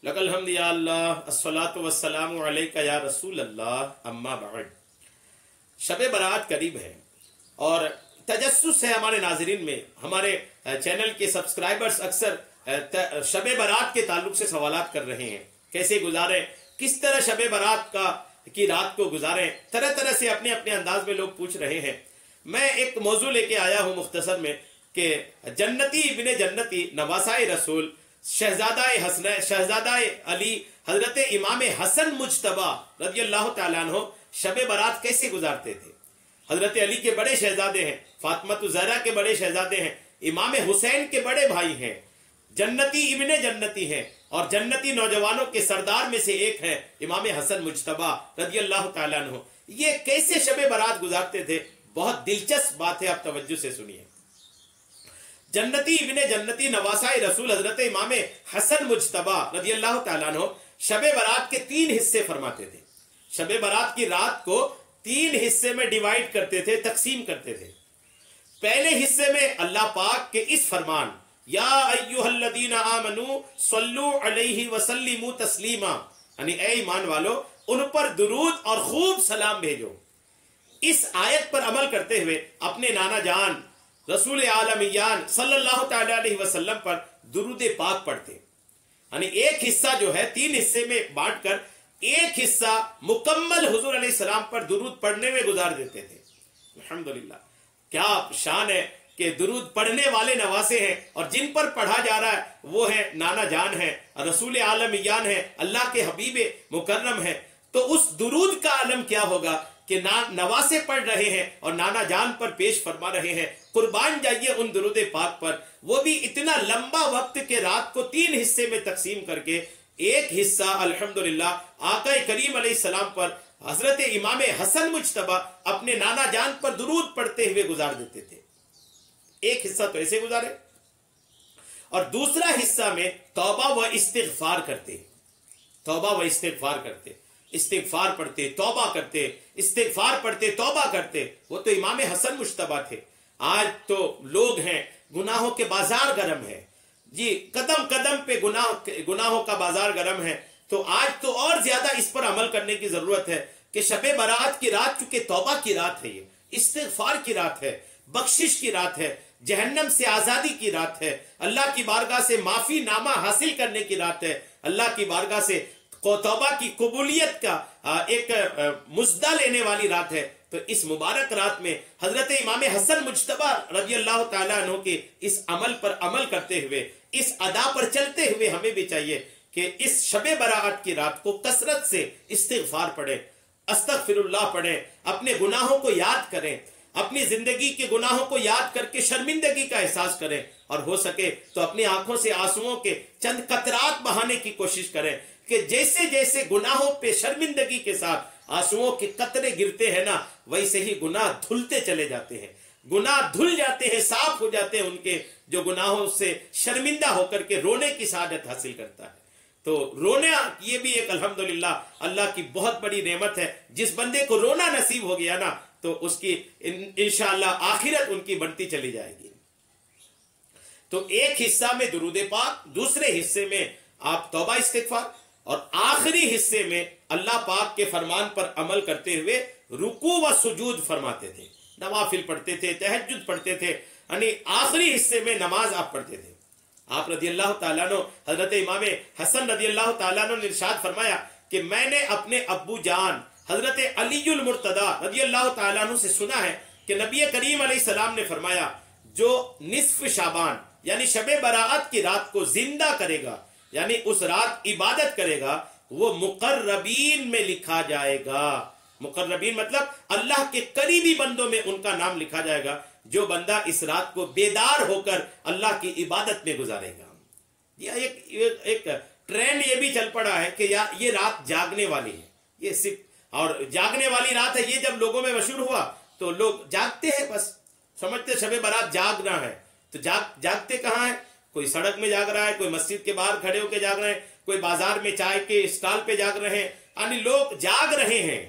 लकल हम्द या अल्लाह अस्सलातु वस्सलामु अलैका या रसूल अल्लाह अम्मा बाद। शब बारात करीब है और तजस्सुस है हमारे नाजरीन में। हमारे चैनल के सब्सक्राइबर्स अक्सर शब बारात के ताल्लुक से सवालात कर रहे हैं, कैसे गुजारें, किस तरह शब बारात की रात को गुजारें। तरह तरह से अपने अपने अंदाज में लोग पूछ रहे हैं। मैं एक मौजू लेके आया हूँ मुख्तसर में कि जन्नती इब्ने जन्नती नवासाए रसूल शहजादा अली हजरत इमाम हसन मुज्तबा रज़ी अल्लाह तआला अन्हु शब बारात कैसे गुजारते थे। हजरत अली के बड़े शहजादे हैं, फातिमा ज़हरा के बड़े शहजादे हैं, इमाम हुसैन के बड़े भाई हैं, जन्नती इब्ने जन्नती हैं और जन्नती नौजवानों के सरदार में से एक है इमाम हसन मुज्तबा रज़ी अल्लाह तआला अन्हु। ये कैसे शब बारात गुजारते थे, बहुत दिलचस्प बात है, आप तवज्जो से सुनिए। जन्नती इब्ने जन्नती नवासाए रसूल हजरत इमाम हसन मुज्तबा रज़ी अल्लाह तआला अन्हु शब बारात के 3 हिस्से फरमाते थे। शब बारात की रात को 3 हिस्से में डिवाइड करते थे, तकसीम करते थे। पहले हिस्से में अल्लाह पाक के इस फरमान या अय्युहल्लज़ीना आमनू सल्लू अलैहि वसल्लिमू तस्लीमा, यानी ऐ ईमान वालो उन पर दुरूद और खूब सलाम भेजो। इस आयत पर अमल करते हुए अपने नाना जान रसूल आलमियान सल्लल्लाहु तआला अलैहि वसल्लम पर दुरूद पाक पढ़ते। यानी एक हिस्सा जो है 3 हिस्से में बांटकर एक हिस्सा मुकम्मल हुजूर अलैहि सलाम पर दुरूद पढ़ने में गुजार देते थे। अल्हम्दुलिल्लाह, क्या शान है कि दुरूद पढ़ने वाले नवासे हैं और जिन पर पढ़ा जा रहा है वो है नाना जान है, रसूल आलमियान है, अल्लाह के हबीब मुकर्रम है। तो उस दुरूद का आलम क्या होगा कि नवासे पढ़ रहे हैं और नाना जान पर पेश फरमा रहे हैं। कुर्बान जाइए उन दुरूद पाक पर, वो भी इतना लंबा वक्त के रात को 3 हिस्से में तकसीम करके एक हिस्सा अल्हम्दुलिल्लाह आका करीम अलैहिस्सलाम पर हजरत इमाम हसन मुज्तबा अपने नाना जान पर दुरूद पढ़ते हुए गुजार देते थे। एक हिस्सा तो ऐसे गुजारे और दूसरा हिस्सा में तौबा व इस्तिगफार करते, तौबा व इस्तिगफार करते, इस्तिगफार पढ़ते, तौबा करते, इस्तिगफार पढ़ते, तौबा करते। वो तो इमाम हसन मुज्तबा थे। आज तो लोग हैं, गुनाहों के बाजार गरम है जी, कदम कदम पे गुनाहों का बाजार गरम है। तो आज तो और ज्यादा इस पर अमल करने की जरूरत है कि शबे बारात की रात, चूंकि तौबा की रात है, ये इस्तिगफार की रात है, बख्शिश की रात है, जहन्नम से आजादी की रात है, अल्लाह की बारगाह से माफी नामा हासिल करने की रात है, अल्लाह की बारगाह से तौबा की कबूलियत का एक मुजदा लेने वाली रात है। तो इस मुबारक रात में हजरत इमाम हसन मुज्तबा रज़ी अल्लाह तआला अन्हु के इस अमल पर अमल करते हुए, इस अदा पर चलते हुए हमें भी चाहिए कि इस शबे बरात की रात को कसरत से इस्तिगफार पढ़ें, अस्तगफिरुल्लाह पढ़ें, अपने गुनाहों को याद करें, अपनी जिंदगी के गुनाहों को याद करके शर्मिंदगी का एहसास करें और हो सके तो अपनी आंखों से आंसुओं के चंद कतरात बहाने की कोशिश करें कि जैसे जैसे गुनाहों पे शर्मिंदगी के साथ आंसुओं के कतरे गिरते हैं ना, वैसे ही गुनाह धुलते चले जाते हैं, गुनाह धुल जाते हैं, साफ हो जाते हैं उनके जो गुनाहों से शर्मिंदा होकर के रोने की सआदत हासिल करता है। तो रोना ये भी एक अल्हम्दुलिल्लाह अल्लाह की बहुत बड़ी नेमत है। जिस बंदे को रोना नसीब हो गया ना तो उसकी इंशाअल्लाह आखिरत उनकी बनती चली जाएगी। तो एक हिस्सा में दुरूद पाक, दूसरे हिस्से में आप तौबा इस्तिगफार और आखिरी हिस्से में अल्लाह पाक के फरमान पर अमल करते हुए रुकू व सुजूद फरमाते थे, नवाफिल पढ़ते थे, तहज्जुद पढ़ते थे, यानी आखिरी हिस्से में नमाज आप पढ़ते थे। आप रज़ी अल्लाह तआला अन्हु हजरत इमाम हसन रज़ी अल्लाह तआला अन्हु ने इरशाद फरमाया कि मैंने अपने अब्बू जान हजरत अलीयुल मुर्तदा रज़ी अल्लाह तआला अन्हु से सुना है कि नबी करीम अलैहिस्सलाम ने फरमाया जो निस्फ शाबान यानी शबे बरात की रात को जिंदा करेगा, यानी उस रात इबादत करेगा, वो मुकर्रबीन में लिखा जाएगा। मुकर्रबीन मतलब अल्लाह के करीबी बंदों में उनका नाम लिखा जाएगा, जो बंदा इस रात को बेदार होकर अल्लाह की इबादत में गुजारेगा। एक ट्रेंड ये भी चल पड़ा है कि यार ये रात जागने वाली है, ये सिर्फ और जागने वाली रात है। ये जब लोगों में मशहूर हुआ तो लोग जागते हैं, बस समझते शबे बारात जागना है। तो जागते कहाँ है? कोई सड़क में जाग रहा है, कोई मस्जिद के बाहर खड़े होकर जाग रहे हैं, कोई बाजार में चाय के स्टॉल पे जाग रहे हैं, यानी लोग जाग रहे हैं।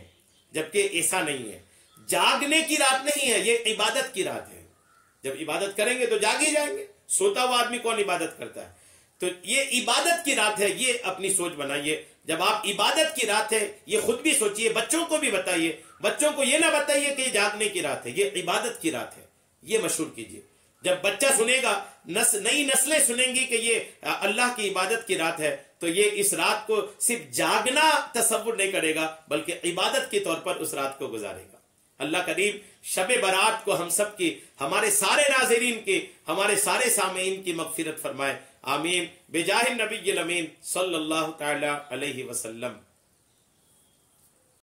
जबकि ऐसा नहीं है, जागने की रात नहीं है, ये इबादत की रात है। जब इबादत करेंगे तो जाग ही जाएंगे। सोता हुआ आदमी कौन इबादत करता है? تو یہ عبادت کی رات ہے، یہ اپنی سوچ بنائیے. جب آپ عبادت کی رات ہے یہ خود بھی سوچئے، بچوں کو بھی بتائیے. بچوں کو یہ نہ بتائیے کہ یہ جاگنے کی رات ہے، یہ عبادت کی رات ہے، یہ مشہور کیجئے. جب بچہ سنے گا، نئی نسلیں سنیں گی کہ یہ اللہ کی عبادت کی رات ہے، تو یہ اس رات کو صرف جاگنا تصور نہیں کرے گا بلکہ عبادت کے طور پر اس رات کو گزارے گا. اللہ کریم شب برات کو ہم سب کی، ہمارے سارے ناظرین کی، ہمارے سارے سامعین کی مغفرت فرمائے. آمین بجاہ النبی الامین صلی اللہ تعالی علیہ وسلم.